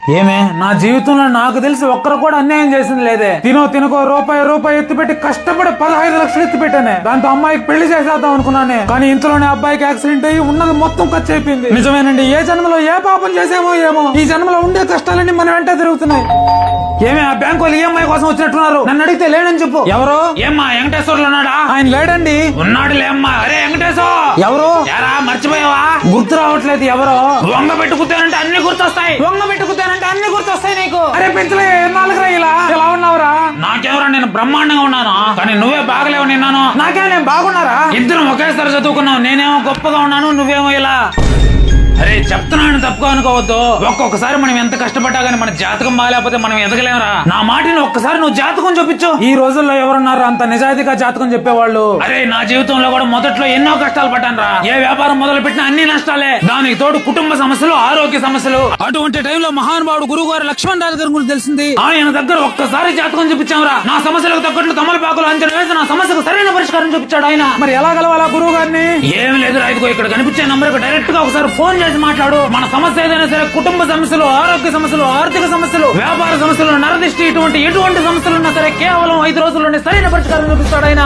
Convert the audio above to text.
ఏమే నా జీవితంలో నాకు తెలిసి ఒక్కరు కూడా అన్యాయం చేసింది లేదే. తినకో రూపాయి ఎత్తిపెట్టి కష్టపడి 15 లక్షలు ఎత్తిపెట్టానే. దాంతో అమ్మాయికి పెళ్లి చేసేద్దాం అనుకున్నానే. కానీ ఇంతలోనే అబ్బాయికి యాక్సిడెంట్ అయ్యి ఉన్నది మొత్తం ఖర్చు అయిపోయింది. నిజమేనండి, ఏ జన్మలో ఏ పాపం చేసేమో ఏమో ఈ జన్మలో ఉండే కష్టాలన్నీ మన వెంట తిరుగుతున్నాయి. ఏమే ఆ బ్యాంకు వాళ్ళు ఈఎంఐ కోసం వచ్చినట్టున్నారు. నన్ను అడిగితే లేడని చెప్పు. ఎవరు? ఏమ్మా వెంకటేశ్వర్లు ఉన్నాడా? ఆయన లేడండి. ఉన్నాడు లేమ్మా. అరే వెంకటేశ్వర ఎవరు? ఎరా మర్చిపోయావా? గుర్తు రావట్లేదు. ఎవరో వంగ పెట్టుకుతానంటే అన్ని గుర్తొస్తాయి. వంగ పెట్టుకుతానంటే అన్ని గుర్తొస్తాయి నీకు. అరే పెంచలే 4 ఇలా ఎలా ఉన్నావురా? నాకెవరా, నేను బ్రహ్మాండంగా ఉన్నాను. కానీ నువ్వే బాగలేవు. నిన్నాను నాకే నేను బాగున్నారా? ఇద్దరం ఒకేసారి చదువుకున్నావు. నేనేమో గొప్పగా ఉన్నాను, నువ్వేమో ఇలా. అరే చెప్తున్నాను తప్పుగా అనుకోవద్దు. ఒక్కొక్కసారి మనం ఎంత కష్టపడ్డా గానీ మన జాతకం బాగాలేకపోతే మనం ఎదగలేమరా. నా మాటిని ఒక్కసారి నువ్వు జాతకం చూపించు. ఈ రోజుల్లో ఎవరున్నారు అంత నిజాయితీగా జాతకం చెప్పేవాళ్ళు? అరే నా జీవితంలో కూడా మొదట్లో ఎన్నో కష్టాలు పడ్డాను రా. ఏ వ్యాపారం మొదలు పెట్టినా అన్ని నష్టాలే. దానికి తోడు కుటుంబ సమస్యలు, ఆరోగ్య సమస్యలు. అటువంటి టైంలో మహానుభావుడు గురువు గారు లక్ష్మణ్ రాజు గారి గురించి తెలిసింది. ఆయన దగ్గర ఒక్కసారి జాతకం చూపించాంరా. నా సమస్యలకు తగ్గట్లు తమలపాకులు అంచనా వేసి నా సమస్యకు సరైన పరిష్కారం చూపించాడు ఆయన. మరి ఎలా కలవాలా గురువు గారిని? ఏం లేదు రైతుకో, ఇక్కడ కనిపించే నంబర్ కు డైరెక్ట్ గా ఒకసారి ఫోన్ చేసి మాట్లాడు. మన సమస్య ఏదైనా సరే, కుటుంబ సమస్యలు, ఆరోగ్య సమస్యలు, ఆర్థిక సమస్యలు, వ్యాపార సమస్యలు, నరదిష్టి, ఎటువంటి సమస్యలు ఉన్నా సరే కేవలం 5 రోజుల్లోనే సరైన పరిష్కారం చూపిస్తాడు ఆయన.